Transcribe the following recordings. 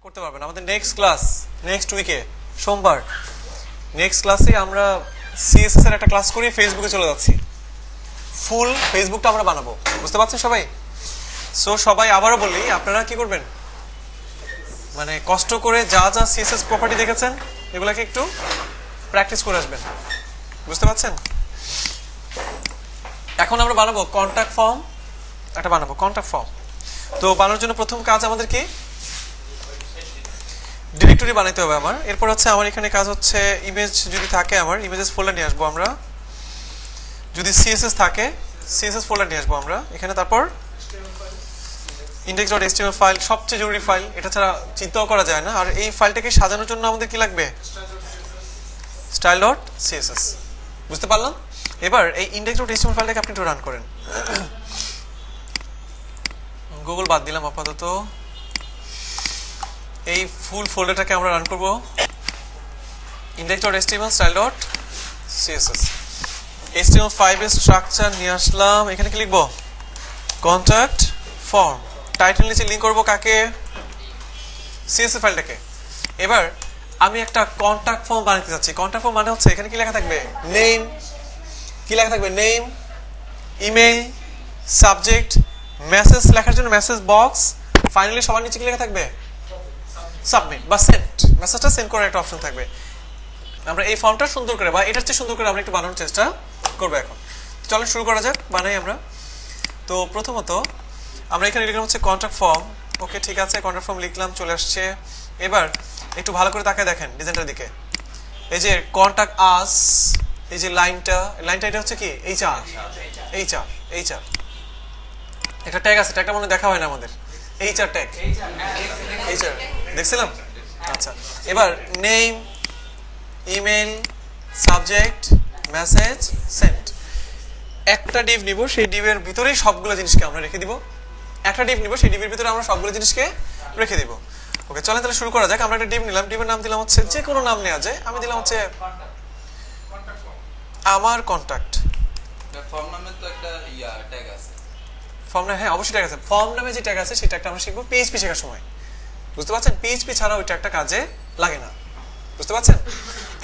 করতে পারবেন। আমাদের নেক্সট ক্লাস নেক্সট উইকে সোমবার নেক্সট ক্লাসে আমরা সিএসএস এর একটা ক্লাস করি, ফেসবুকে চলে যাচ্ছি। ফুল ফেসবুকটা আমরা বানাবো, বুঝতে পারছেন সবাই? সো সবাই আবারও বলি, আপনারা কি করবেন, মানে কষ্ট করে যা যা সিএসএস প্রপার্টি দেখেছেন এগুলাকে একটু প্র্যাকটিস করে আসবেন, বুঝতে পারছেন? এখন আমরা বানাবো কন্ট্যাক্ট ফর্ম, একটা বানাবো কন্ট্যাক্ট ফর্ম। তো বানানোর জন্য প্রথম কাজ আমাদের কি, ডিরেক্টরি বানাইতে হবে আমার। এরপর হচ্ছে আমার এখানে কাজ হচ্ছে ইমেজ যদি থাকে, আমার ইমেজেস ফোল্ডার নিয়ে আসবো আমরা। যদি সিএসএস থাকে সিএসএস ফোল্ডার নিয়ে আসবো আমরা এখানে। তারপর index.html ফাইল সবচেয়ে জরুরি ফাইল, এটা ছাড়া চিন্তাও করা যায় না। আর এই ফাইলটাকে সাজানোর জন্য আমাদের কি লাগবে, style.css, বুঝতে পারলাম? এবার এই index.html ফাইলটাকে আপনি একটু রান করেন। গুগল বাদ দিলাম আপাতত, এই ফুল ফোল্ডারটাকে আমরা রান করব। index.html style.css html5 এর স্ট্রাকচার নিয়ে আসলাম। এখানে কি লিখবো, কন্ট্যাক্ট ফর্ম। টাইটেল নিচে লিংক করব কাকে, সিএসএস ফাইলটাকে। এবার আমি একটা কন্ট্যাক্ট ফর্ম বানাতে যাচ্ছি। কন্ট্যাক্ট ফর্ম মানে হচ্ছে এখানে কি লেখা থাকবে, নেম, কি লেখা থাকবে, নেম, ইমেল, সাবজেক্ট, মেসেজ লেখার জন্য মেসেজ বক্স, ফাইনালি সবার নিচে কি লেখা থাকবে, সাবমিট বা সেন্ড, মেসেজটা সেন্ড করার একটা অপশন থাকবে। আমরা এই ফর্মটা সুন্দর করে বা এটার চেয়ে সুন্দর করে আমরা একটু বানানোর চেষ্টা করবো এখন। চলেন শুরু করা যাক, বানাই আমরা। তো প্রথমত আমরা এখানে লিখলাম হচ্ছে কন্ট্যাক্ট ফর্ম। ওকে, ঠিক আছে, কন্ট্যাক্ট ফর্ম লিখলাম, চলে আসছে। এবার একটু ভালো করে তাকায় দেখেন ডিজাইনটার দিকে। এই যে কন্ট্যাক্ট আস, এই যে লাইনটা এটা হচ্ছে কি, এইচআর, একটা ট্যাগ আছে, ট্যাগটা মনে দেখা হয় না আমাদের, এইচআর ট্যাগ, এইচআর দেখছিলাম। আচ্ছা, এবার name, email, subject, message, send. একটা ডিভ নিব, সেই ডিভের ভিতরেই সবগুলো জিনিসকে আমরা রেখে দিব। একটা ডিভ নিব, সেই ডিভের ভিতরে আমরা সবগুলো জিনিসকে রেখে দিব। ওকে, চলেন তাহলে শুরু করা যাক। আমরা একটা ডিভ নিলাম, ডিভের নাম দিলাম হচ্ছে, যে কোনো নাম নেওয়া যায়, আমি দিলাম হচ্ছে আমার কন্ট্যাক্ট। ফর্ম নামে তো একটা ট্যাগ আছে, ফর্ম নামে, হ্যাঁ অবশ্যই ট্যাগ আছে। ফর্ম নামে যে ট্যাগ আছে সেই ট্যাগটা আমরা শিখবো পিএইচপি শেখার সময়, বুঝতে পারছেন? পিএইচপি ছাড়া ওই ট্যাগটা কাজে লাগে না, বুঝতে পারছেন?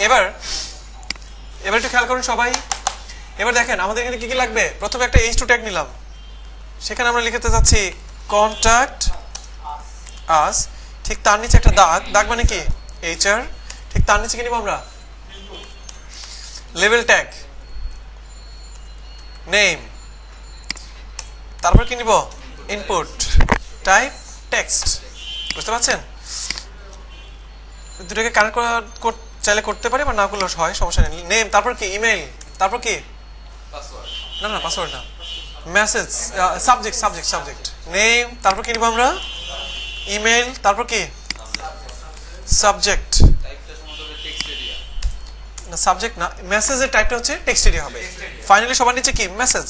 এবার একটু খেয়াল করুন সবাই। এবার দেখেন আমাদের এখানে কি কি লাগবে। প্রথমে একটা h2 ট্যাগ নিলাম, সেখানে আমরা লিখতে যাচ্ছি কন্ট্যাক্ট আস, ঠিক তার নিচে একটা দাগ মানে কি, এইচআর। ঠিক তার নিচে কি নিব আমরা, লেভেল ট্যাগ, নেম, তারপর কি নিব, ইনপুট টাইপ টেক্সট, বুঝতে পারছেন? দুটোকে কানেক্ট চাইলে করতে পারি বা না করলেও হয়, সমস্যা নেই। নেম, তারপর কি, ইমেল, তারপর কি, পাসওয়ার্ড, না পাসওয়ার্ড না, মেসেজ, সাবজেক্ট, নেম, তারপর কি নিব আমরা, ইমেল, তারপর কি, সাবজেক্ট, টাইপটা সম্ভবত টেক্সট এরিয়া, না সাবজেক্ট না, মেসেজের টাইপটা হচ্ছে টেক্সট এরিয়া হবে। ফাইনালি সবার নিচে কি, মেসেজ।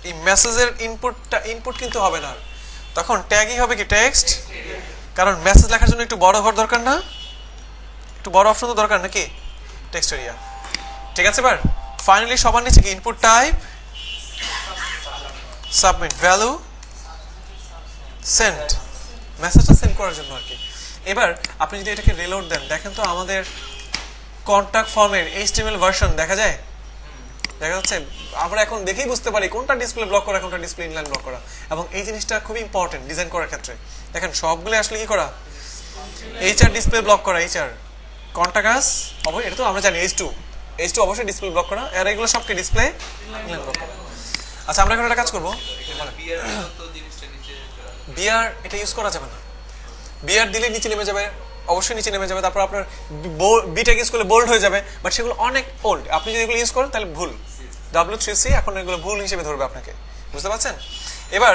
এই মেসেজের ইনপুট কিন্তু হবে না, তখন ট্যাগই হবে কি, টেক্সট। কারণ মেসেজ লেখার জন্য একটু বড় ঘর দরকার না, একটু বড় অপশন তো দরকার নাকি, টেক্সট এরিয়া। ঠিক আছে, এবার ফাইনালি সবার নিচে কি, input type, submit, value, send, মেসেজটা সেন্ড করার জন্য আর কি। এবার আপনি যদি এটাকে রিলোড দেন, দেখেন তো আমাদের কন্ট্যাক্ট ফর্মের HTML ভার্সন দেখা যায়, দেখা যাচ্ছে। আমরা এখন দেখেই বুঝতে পারি কোনটা ডিসপ্লে ব্লক করা, কোনটা ডিসপ্লে ইনলাইন ব্লক করা। এবং এই জিনিসটা খুবই ইম্পর্টেন্ট ডিজাইন করার ক্ষেত্রে। দেখেন সবগুলো আসলে কি করা, এইচআর ডিসপ্লে ব্লক করা, এইচআর কন্ট্যাক্ট আস, অবশ্যই এটা তো আমরা জানি, H2 অবশ্যই ডিসপ্লে ব্লক করা, আর এগুলো সবকে ডিসপ্লে ইনলাইন ব্লক করা। আচ্ছা, আমরা এখন একটা কাজ করবো, বিআর এটা ইউজ করা যাবে না, বিআর দিলে নিচে নেমে যাবে, অবশ্যই নিচে নেমে যাবে। তারপর আপনার বি ট্যাগ ইউজ করলে বোল্ড হয়ে যাবে, বাট সেগুলো অনেক ওল্ড। আপনি যদি এগুলো ইউজ করেন তাহলে ভুল, W3C এখন এগুলো ভুল হিসেবে ধরবে আপনাকে, বুঝতে পারছেন? এবার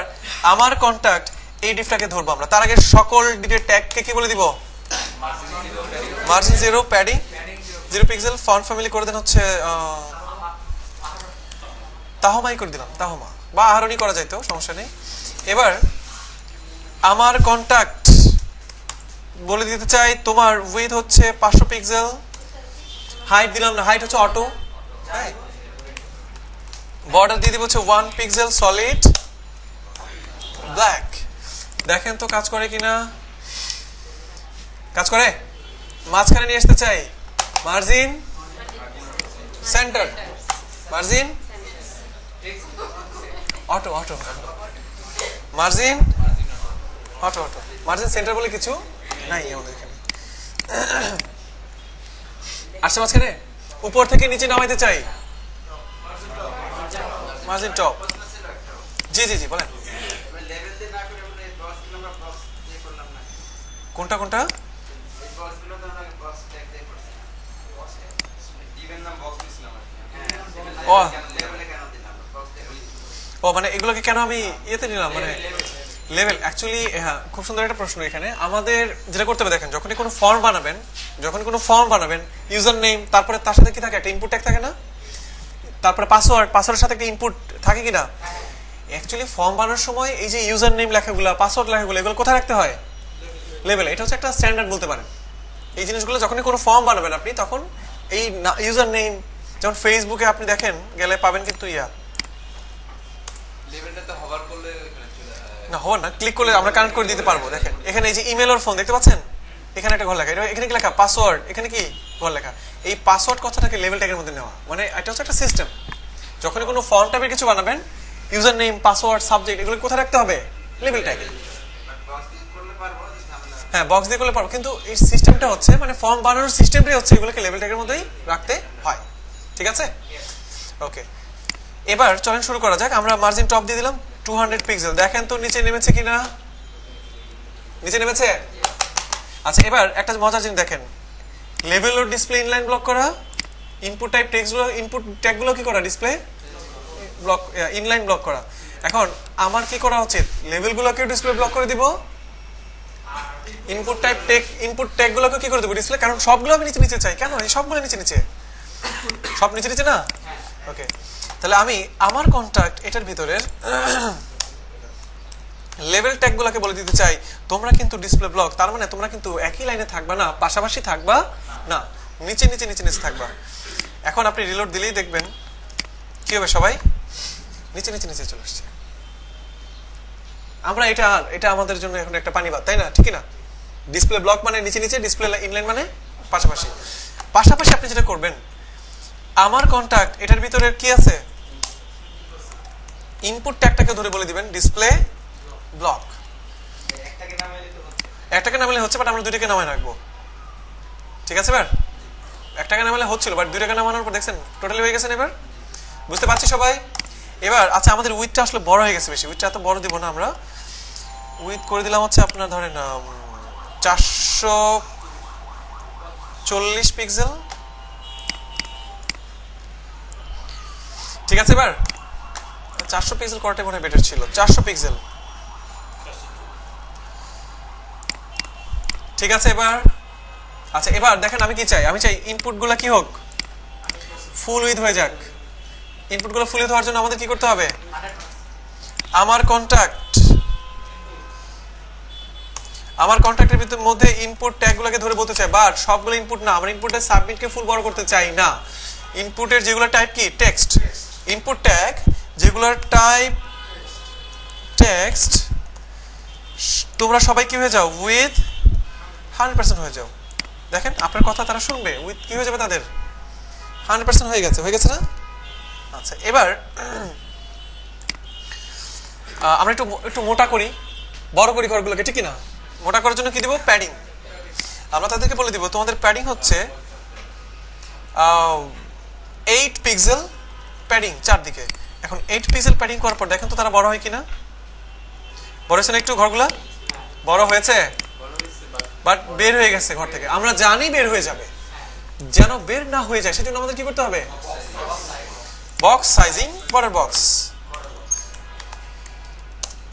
আমার কন্ট্যাক্ট এই ডিফটাকে ধরবো আমরা। তার আগে সকল ডিটের ট্যাগকে কি বলে দিব, margin 0, padding 0 pixel, font family করে দেন হচ্ছে তাহমাই করে দিলাম, তাহমা বা আহরণই করা যাইতো, সমস্যা নেই। এবার আমার কন্ট্যাক্ট বলে দিতে চাই তোমার উইথ হচ্ছে 500 পিক্সেল, হাইট দিলাম না, হাইট হচ্ছে অটো, বর্ডার দিয়ে দিব হচ্ছে 1 পিক্সেল সলিড, ব্ল্যাক। দেখেন তো কাজ করে কিনা, কাজ করে। মাঝখানে নিয়ে আসতে চাই margin centre, margin auto auto, margin auto auto, margin centre বলে কিছু নাই আমাদের এখানে। আসছে মাঝখানে, উপর থেকে নিচে নামাইতে চাই মার্জিন টপ। জি জি জি বলেন, কোনটা কোনটা? ও ও মানে এগুলোকে কেন আমি ইয়েতে নিলাম, মানে লেভেল। অ্যাকচুয়ালি হ্যাঁ, খুব সুন্দর একটা প্রশ্ন। এখানে আমাদের যেটা করতে হবে, দেখেন যখনই কোনো ফর্ম বানাবেন, যখন কোনো ফর্ম বানাবেন, ইউজার নেম, তারপরে তার সাথে কি থাকে, একটা ইনপুট ট্যাগ থাকে না, তারপরে পাসওয়ার্ড, পাসওয়ার্ডের সাথে একটা ইনপুট থাকে কিনা। অ্যাকচুয়ালি ফর্ম বানানোর সময় এই যে ইউজার নেম লেখাগুলো, পাসওয়ার্ড লেখাগুলো, এগুলো কোথায় রাখতে হয়? লেভেল। এটা হচ্ছে একটা স্ট্যান্ডার্ড বলতে পারেন। এই জিনিসগুলো যখনই কোনো ফর্ম বানাবেন আপনি, তখন এই ইউজার নেম, যেমন ফেসবুকে আপনি দেখেন গেলে পাবেন কিন্তু লেভেলটাতে হভার করলে না, হওয়ার না, ক্লিক করলে আমরা কানেক্ট করে দিতে পারবো। দেখেন এখানে এই যে ইমেল আর ফোন দেখতে পাচ্ছেন, এখানে একটা ঘর লেখা, এখানে কি লেখা? পাসওয়ার্ড। এখানে কি ঘর লেখা? এই পাসওয়ার্ড কথাটাকে লেভেল ট্যাগের মধ্যে নেওয়া, মানে এটা হচ্ছে একটা সিস্টেম। যখনই কোনো ফর্ম টাইপের কিছু বানাবেন, ইউজার নেম, পাসওয়ার্ড, সাবজেক্ট, এগুলো কোথায় রাখতে হবে? লেভেল ট্যাগে। হ্যাঁ, বক্স দিয়ে করলে পারবো, কিন্তু এই সিস্টেমটা হচ্ছে, মানে ফর্ম বানানোর সিস্টেমটাই হচ্ছে এগুলোকে লেভেল ট্যাগের মধ্যেই রাখতে হয়। ঠিক আছে, ওকে। এবার চলেন শুরু করা যাক। আমরা মার্জিন টপ দিয়ে দিলাম 200 পিক্সেল। দেখেন তো নিচে নেমেছে কিনা, নিচে নেমেছে। আচ্ছা, এবার একটা মজার জিনিস দেখেন, লেভেল ও ডিসপ্লে ইনলাইন ব্লক করা, ইনপুট টাইপ টেক্সটগুলো, ইনপুট ট্যাগগুলো কি করা? ডিসপ্লে ব্লক, ইনলাইন ব্লক করা। এখন আমার কি করা উচিত? লেভেলগুলোকে ডিসপ্লে ব্লক করে দিব, ইনপুট টাইপ টেক, ইনপুট ট্যাগগুলোকে কি করে দেবো? ডিসপ্লে। কারণ সবগুলো আমি নিচে নিচে চাই। কেন? এই সবগুলো নিচে নিচে, সব নিচে নিচে না। ওকে, তাহলে আমি আমার কন্ট্যাক্ট এটার ভিতরের লেভেল ট্যাগগুলোকে বলে দিতে চাই তোমরা কিন্তু ডিসপ্লে ব্লক। তার মানে তোমরা কিন্তু একই লাইনে থাকবা না, পাশাপাশি থাকবা না, নিচে নিচে নিচে নিচে থাকবা। এখন আপনি রিলোড দিলেই দেখবেন কি হবে, সবাই নিচে নিচে নিচে চলে আসছে। আমরা এটা আমাদের জন্য এখন একটা পানি ভাত, তাই না? ঠিক না? ডিসপ্লে ব্লক মানে নিচে নিচে, ডিসপ্লে ইনলাইন মানে পাশাপাশি। পাশাপাশি আপনি যেটা করবেন, আমার কন্ট্যাক্ট এটার ভিতরে কি আছে, ইনপুট ট্যাগটাকে ধরে বলে দিবেন ডিসপ্লে ব্লক। একটাকে নামালে হচ্ছে, বাট আমরা দুইটাকে নামায় রাখবো। ঠিক আছে, এবার একটাকে নামালে হচ্ছিল, বাট দুইটাকে নামানোর পর দেখছেন টোটালি হয়ে গেছেন। এবার বুঝতে পারছি সবাই? এবার আচ্ছা, আমাদের উইথটা আসলে বড় হয়ে গেছে বেশি, উইথটা এত বড় দিব না আমরা। উইথ করে দিলাম হচ্ছে আপনার ধরেন 440 পিক্সেল। ঠিক আছে, এবার 400 পিক্সেল করাটাই মনে হয় বেটার ছিল। 400 পিক্সেল। ঠিক আছে, এবার আচ্ছা, এবার দেখেন আমি কি চাই, আমি চাই ইনপুটগুলো কি হোক, ফুল উইথ হয়ে যাক। ইনপুটগুলো ফুল উইথ হওয়ার জন্য আমাদের কি করতে হবে? আমার কন্ট্যাক্টের ভিতর মধ্যে ইনপুট ট্যাগগুলোকে ধরে বলতে চাই, বাট সবগুলো ইনপুট না, আমরা ইনপুটের সাবমিটকে ফুল বড় করতে চাই না। ইনপুটের যেগুলো টাইপ কি টেক্সট, ইনপুট ট্যাগ যেগুলোর টাইপ টেক্সট, তোমরা সবাই কি হয়ে যাও? উইথ 100% হয়ে যাও। দেখেন আপনার কথা তারা শুনবে, উইথ কি হয়ে যাবে তাদের? 100% হয়ে গেছে না? আচ্ছা, এবার আমরা একটু মোটা করি, বড় করি ঘরগুলোকে, ঠিক না? মোটা করার জন্য কি দিব? প্যাডিং। আমরা তাদেরকে বলে দিব তোমাদের প্যাডিং হচ্ছে 8 পিক্সেল প্যাডিং চারদিকে। এখন 8 পিক্সেল প্যাডিং করার পর দেখেন তো তারা বড় হয় কিনা। বড় হয়েছে না একটু? ঘরগুলা বড় হয়েছে, বাট বের হয়ে গেছে ঘর থেকে। আমরা জানি বের হয়ে যাবে, যেন বের না হয়ে যায় সেজন্য আমাদের কি করতে হবে? বক্স সাইজিং, পরের box,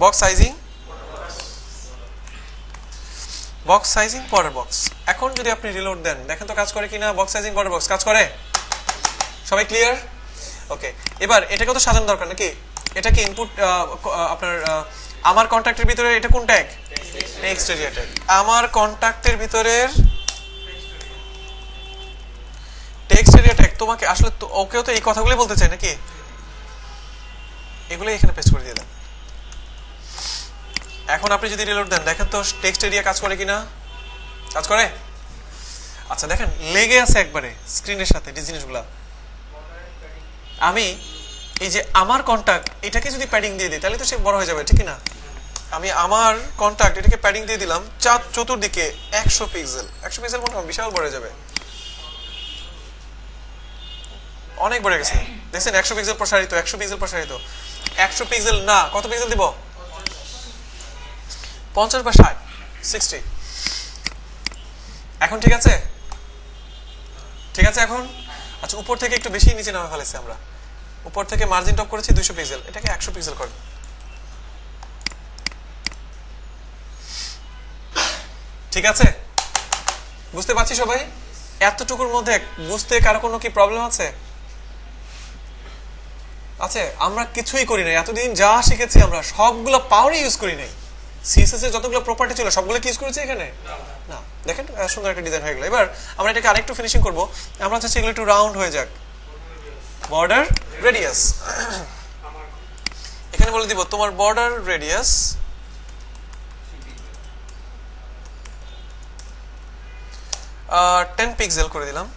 box sizing, box sizing, পরের বক্স। এখন যদি আপনি রিলোড দেন, দেখেন তো কাজ করে কিনা। বক্স সাইজিং, পরের বক্স কাজ করে। সবাই ক্লিয়ার? ওকে, এবার এটাকে তো সাজানো দরকার নাকি? এটা কি ইনপুট আপনার আমার কন্ট্যাক্টের ভিতরে এটা কোন ট্যাগ? Text area tag. আমার কন্ট্যাক্টের ভিতরের টেক্সট এরিয়া ট্যাগ। তোমাকে আসলে ওকেও তো এই কথাগুলোই বলতে চাই নাকি? এগুলো এখানে পেস্ট করে দিয়ে দেন। এখন আপনি যদি রিলোড দেন দেখেন তো টেক্সট এরিয়া কাজ করে কিনা, কাজ করে। আচ্ছা দেখেন লেগে আছে একবারে স্ক্রিনের সাথে যে জিনিসগুলা। আমি এই যে আমার কন্টাক্ট এটাকে যদি প্যাডিং দিয়ে দিই তাহলে তো সে বড় হয়ে যাবে, ঠিক না? আমি আমার কন্টাক্ট এটাকে প্যাডিং দিয়ে দিলাম চতুর্দিকে 100 পিক্সেল। 100 পিক্সেল মনে হয় বিশাল বড় হয়ে যাবে, অনেক বেড়ে গেছে দেখছেন। 100 পিক্সেল প্রসারিত, 100 পিক্সেল প্রসারিত। 100 পিক্সেল না, কত পিক্সেল দিব? 50 বা 60, 60। এখন ঠিক আছে, ঠিক আছে এখন। আচ্ছা উপর থেকে একটু বেশি নিচে নামা ফেলেছি আমরা, উপর থেকে মার্জিন টপ করেছি 200 পিক্সেল, এটাকে 100 পিক্সেল করেন। ঠিক আছে, বুঝতে পারছি সবাই? এতটুকুর মধ্যে বুঝতে কারো কোনো কি প্রবলেম আছে? আছে? আমরা কিছুই করি নাই এতদিন, যা শিখেছি আমরা সবগুলো পাওয়ারই ইউজ করি নাই। সিএসএস এর যতগুলো প্রপার্টি ছিল সবগুলো কি ইউজ করেছি এখানে? না। দেখেন সুন্দর একটা ডিজাইন হয়ে গেল। এবার আমরা এটাকে আরেকটু ফিনিশিং করব। আমরা চাচ্ছি এগুলো একটু রাউন্ড হয়ে যাক। বর্ডার রেডিয়াস এখানে বলে দিব তোমার বর্ডার রেডিয়াস 10 পিক্সেল করে দিলাম।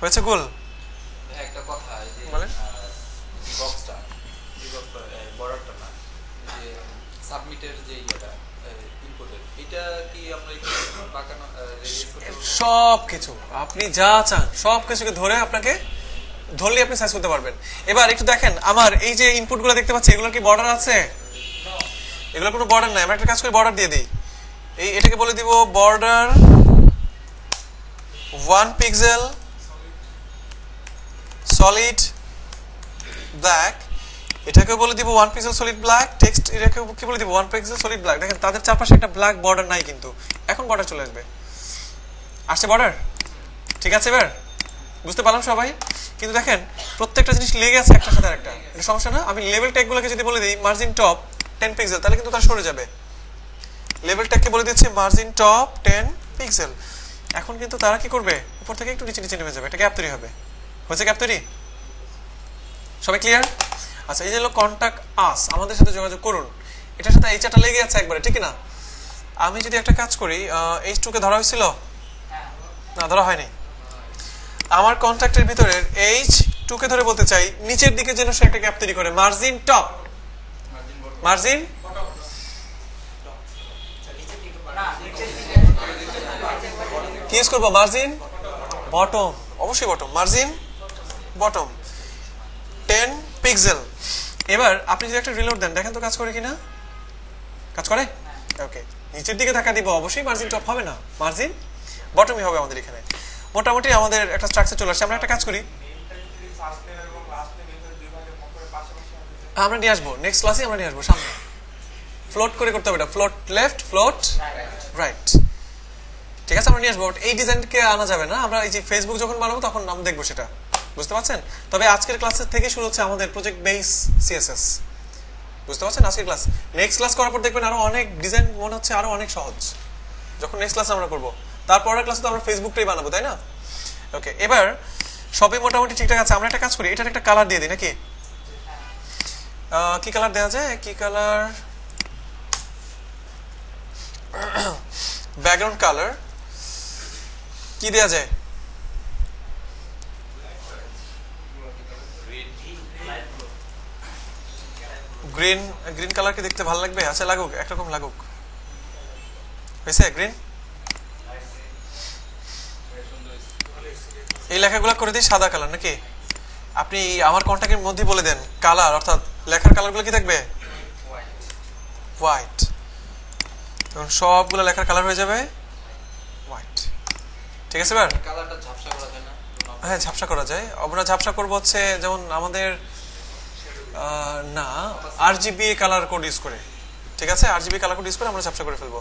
হয়েছে গোল? একটা কথা, এই যে বলেন। বক্সটা বর্ডারটা না, যে সাবমিটের যে ইয়েটা ইনপুটের, এটা কি আমরা একটু বাঁকানো রেডিয়াস করতে পারবো? সব কিছু আপনি যা চান সব কিছুকে ধরে আপনাকে ধরলে আপনি সাইজ করতে পারবেন। এবার একটু দেখেন আমার এই যে ইনপুটগুলো দেখতে পাচ্ছি, এগুলোর কি বর্ডার আছে? এগুলো কোনো বর্ডার নাই। আমরা একটা কাজ করে বর্ডার দিয়ে দিই। এটাকে বলে দিব বর্ডার 1 পিক্সেল সলিড ব্ল্যাক। এটাকে বলে দিব 1 পিক্সেল সলিড ব্ল্যাক। টেক্সট এটাকে কি বলে দিব 1 পিক্সেল সলিড ব্ল্যাক। দেখেন তাদের চারপাশে একটা ব্ল্যাক বর্ডার নাই, কিন্তু এখন বর্ডার চলে আসবে। আসছে বর্ডার, ঠিক আছে? এবার বুঝতে পারলাম সবাই? কিন্তু দেখেন প্রত্যেকটা জিনিস লেগে আছে একটার সাথে একটা, এটা সমস্যা না? আমি লেভেল ট্যাগগুলোকে যদি বলে দিই মার্জিন টপ 10 পিক্সেল, তাহলে কিন্তু তার সরে যাবে। লেভেল ট্যাগকে বলে দিচ্ছি মার্জিন টপ 10 পিক্সেল। এখন কিন্তু তারা কি করবে? উপর থেকে একটু নিচে নিচে নেমে যাবে, এটা গ্যাপ তৈরি হবে। হয়েছে গ্যাপ তৈরি? সবাই ক্লিয়ার? আচ্ছা এই যে হলো কন্টাক্ট আস, আমাদের সাথে যোগাযোগ করুন। এটার সাথে এইচটা লেগে আছে একবারে, ঠিক না? আমি যদি একটা কাজ করি, H2 কে ধরা হয়েছিল না? ধরা হয়নি। আমার কন্ট্যাক্টের ভিতরের H2 কে ধরে বলতে চাই নিচের দিকে যেন সে একটা গ্যাপ তৈরি করে, মার্জিন টপ, মার্জিন কি ইউজ করবো? মার্জিন বটম, অবশ্যই বটম, মার্জিন বটম 10 পিক্সেল। এবার আপনি যদি একটা রিলোড দেন দেখেন তো কাজ করে কিনা? কাজ করে? ওকে, নিচের দিকে ধাক্কা দিব, অবশ্যই মার্জিন টপ হবে না, মার্জিন বটমই হবে আমাদের এখানে। মোটামুটি আমাদের একটা স্ট্রাকচার চলে আসছে। আমরা একটা কাজ করি, আমরা নিয়ে আসবো নেক্সট ক্লাসে, আমরা নিয়ে আসবো সামনে। ফ্লোট করে করতে হবে এটা, ফ্লোট লেফট, ফ্লোট রাইট, ঠিক আছে? আমরা নিয়ে আসবো। এই ডিজাইনকে আনা যাবে না, আমরা এই যে ফেসবুক যখন বানাবো তখন আমরা দেখবো সেটা, বুঝতে পারছেন? তবে আজকের ক্লাসের থেকে শুরু হচ্ছে আমাদের প্রজেক্ট বেস সিএসএস, বুঝতে পারছেন? আজকের ক্লাস, নেক্সট ক্লাস করার পর দেখবেন আরো অনেক ডিজাইন মনে হচ্ছে আরো অনেক সহজ যখন নেক্সট ক্লাস আমরা করবো। তারপরের ক্লাসে তো আমরা ফেসবুকটাই বানাবো, তাই না? ওকে, এবার সবই মোটামুটি ঠিকঠাক আছে। আমরা একটা কাজ করি, এটার একটা কালার দিয়ে দিই নাকি? কি কালার দেওয়া যায়? কি কালার? ব্যাকগ্রাউন্ড কালার কি দেওয়া যায়? গ্রিন। গ্রিন কালার কি দেখতে ভালো লাগবে? আচ্ছা লাগুক, একরকম লাগুক। হয়েছে গ্রিন? এই লেখাগুলো করে দিই সাদা কালার নাকি? আপনি আমার কন্টাক্টের মধ্যে বলে দেন কালার, অর্থাৎ লেখার কালারগুলো কি থাকবে? হোয়াইট। তখন সবগুলো লেখার কালার হয়ে যাবে হোয়াইট, ঠিক আছে? এবার কালারটা ঝাপসা করা যায় না? হ্যাঁ ঝাপসা করা যায়। আমরা ঝাপসা করবো হচ্ছে যেমন আমাদের না আরজিবি কালার কোড ইউজ করে, ঠিক আছে? আরজিবি কালার কোড ইউজ করে আমরা ঝাপসা করে ফেলবো।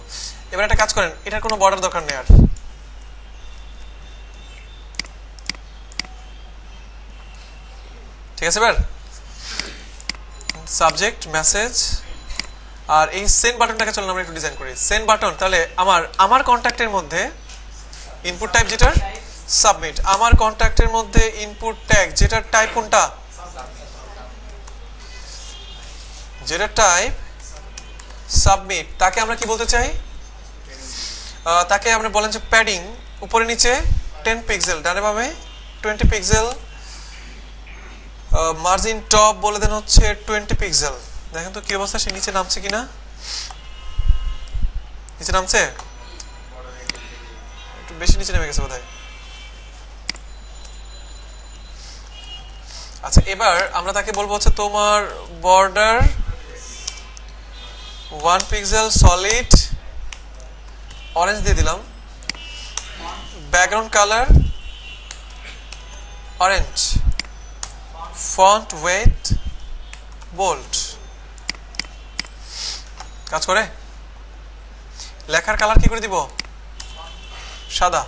এবার একটা কাজ করেন, এটার কোনো বর্ডার দরকার নেই আর, ঠিক আছে? এবার সাবজেক্ট মেসেজ আর এই সেন্ড বাটনটাকে চলুন আমরা একটু ডিজাইন করি। সেন্ড বাটন, তাহলে আমার কন্ট্যাক্টের মধ্যে ইনপুট টাইপ যেটা সাবমিট, আমার কন্ট্যাক্টের মধ্যে ইনপুট ট্যাগ যেটার টাইপ কোনটা? যেটা টাইপ সাবমিট, তাকে আমরা কি বলতে চাই? তাকে আমরা বলেন যে প্যাডিং উপরে নিচে 10 পিক্সেল, ডানে বামে 20 পিক্সেল, মার্জিন টপ বলে দেন হচ্ছে 20 পিক্সেল। দেখেন তো কি অবস্থা, সে নিচে নামছে কিনা। নিচে নামছে, একটু বেশি নিচে নেমে গেছে বোধহয়। আচ্ছা, এবার আমরা তাকে বলবো হচ্ছে তোমার বর্ডার 1 পিক্সেল সলিড অরেঞ্জ দিয়ে দিলাম, background colour orange, font weight bold. কাজ করে? লেখার কালার কি করে দিব? সাদা।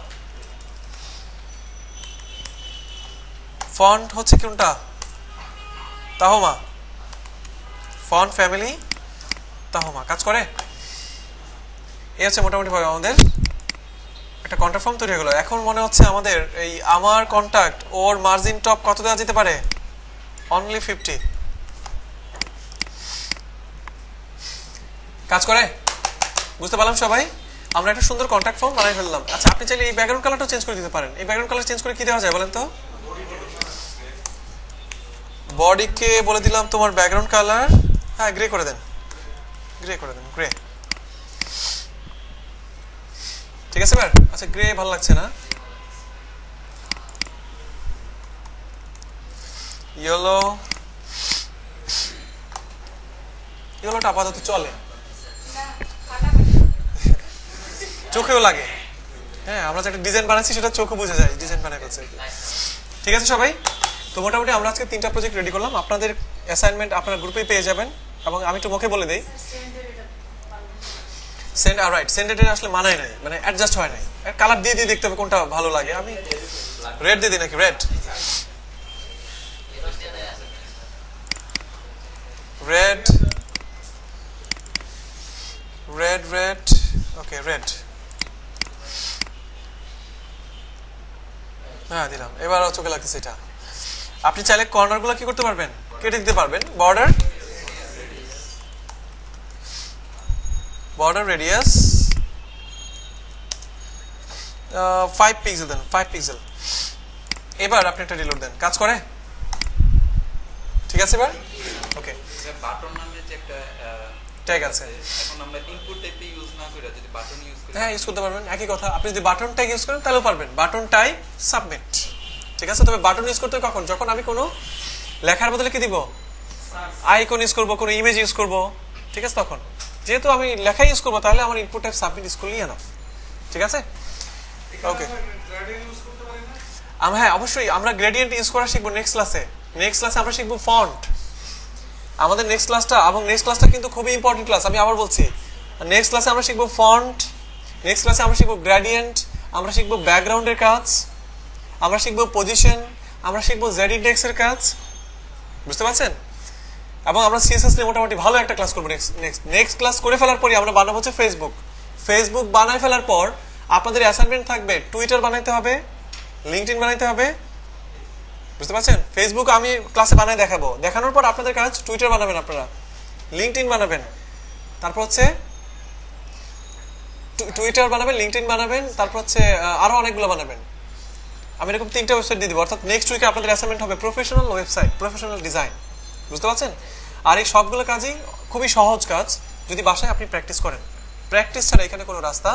ফন্ট হচ্ছে কোনটা? তাহমা, ফন্ট ফ্যামিলি তাহমা। কাজ করে? এই হচ্ছে মোটামুটি ভাবে আমাদের একটা কন্ট্যাক্ট ফর্ম তৈরি হয়ে গেল। এখন মনে হচ্ছে আমাদের এই আমার কন্ট্যাক্ট ওর মার্জিন টপ কত দেওয়া যেতে পারে? অনলি 50। কাজ করে? বুঝতে পারলাম সবাই? আমরা একটা সুন্দর কন্ট্যাক্ট ফর্ম বানাই ফেললাম। আচ্ছা, আপনি চাইলে এই ব্যাকগ্রাউন্ড কালারটা চেঞ্জ করে দিতে পারেন। এই ব্যাকগ্রাউন্ড কালার চেঞ্জ করে কি দেওয়া যায় বলেন তো? বডিকে বলে দিলাম তোমার ব্যাকগ্রাউন্ড কালার, হ্যাঁ গ্রে করে দেন, গ্রে করে দেন, গ্রে। ঠিক আছে স্যার? আচ্ছা, গ্রে ভালো লাগছে না, ইয়েলো, ইয়েলোটা আপাতত চলে, চোখেও লাগে। হ্যাঁ, আমরা যে একটা ডিজাইন বানাচ্ছি সেটা চোখে বোঝা যায় ডিজাইন বানাই ফেলছে। ঠিক আছে সবাই? তো মোটামুটি আমরা আজকে 3টা প্রজেক্ট রেডি করলাম। আপনাদের অ্যাসাইনমেন্ট আপনার গ্রুপেই পেয়ে যাবেন। এবং আমি একটু মুখে বলে দিই, সেন্ড রাইট, সেন্ডেড আসলে মানায় নাই, মানে অ্যাডজাস্ট হয় নাই। কালার দিয়ে দিয়ে দেখতে হবে কোনটা ভালো লাগে। আমি রেড দিয়ে দিই নাকি? Red, red, red, red, okay red, হ্যাঁ দিলাম। এবার চোখে লাগতেছে এটা। আপনি চাইলে কর্নারগুলো কি করতে পারবেন? কেটে দিতে পারবেন। বর্ডার, বর্ডার রেডিয়াস 5 পিক্সেল দেন, 5 পিক্সেল। এবার আপনি একটা রিলোড দেন। কাজ করে? ঠিক আছে এবার? ওকে, বাটন নামে যে একটা ট্যাগ আছে, এখন আমরা ইনপুট টাইপে ইউজ না করে যদি বাটন ইউজ করি, হ্যাঁ ইউজ করতে পারবেন। একই কথা, আপনি যদি বাটন ট্যাগ ইউজ করেন তাহলেও পারবেন। Button type submit. ঠিক আছে? তবে বাটন ইউজ করতে কখন? যখন আমি কোনো লেখার বদলে কি দিব? আইকন ইউজ করবো, কোনো ইমেজ ইউজ করবো। ঠিক আছে? তখন যেহেতু আমি লেখা ইউজ করবো, তাহলে আমার ইনপুট টাইপ সাবমিট ইউজ করলেই এনাফ। ঠিক আছে? ওকে, হ্যাঁ অবশ্যই আমরা গ্রেডিয়েন্ট ইউজ করা শিখবো নেক্সট ক্লাসে। নেক্সট ক্লাসে আমরা শিখবো ফন্ট। আমাদের নেক্সট ক্লাসটা, এবং নেক্সট ক্লাসটা কিন্তু খুবই ইম্পর্টেন্ট ক্লাস, আমি আবার বলছি। নেক্সট ক্লাসে আমরা শিখবো ফন্ট, নেক্সট ক্লাসে আমরা শিখবো গ্রেডিয়েন্ট, আমরা শিখবো ব্যাকগ্রাউন্ডের কাজ, আমরা শিখবো পজিশন, আমরা শিখবো জেড ইন্ডেক্সের কাজ। বুঝতে পারছেন? এবং আমরা সিএসএস নিয়ে মোটামুটি ভালো একটা ক্লাস করবো। নেক্সট ক্লাস করে ফেলার পরে আমরা বানাবো হচ্ছে ফেসবুক। ফেসবুক বানাই ফেলার পর আপনাদের অ্যাসাইনমেন্ট থাকবে টুইটার বানাইতে হবে, লিঙ্কডইন বানাইতে হবে। বুঝতে পারছেন? ফেসবুক আমি ক্লাসে বানাই দেখাবো, দেখানোর পর আপনাদের কাজ টুইটার বানাবেন, আপনারা লিঙ্কডইন বানাবেন, তারপর হচ্ছে টুইটার বানাবেন, লিঙ্কডইন বানাবেন, তারপর হচ্ছে আরো অনেকগুলো বানাবেন। আমি এরকম 3টা ওয়েবসাইট দিয়ে দিব। অর্থাৎ নেক্সট উইকে আপনাদের অ্যাসাইনমেন্ট হবে প্রফেশনাল ওয়েবসাইট, প্রফেশনাল ডিজাইন। বুঝতে পারছেন? আর এই সবগুলো কাজই খুবই সহজ কাজ যদি বাসায় আপনি প্র্যাকটিস করেন। প্র্যাকটিস ছাড়া এখানে কোনো রাস্তা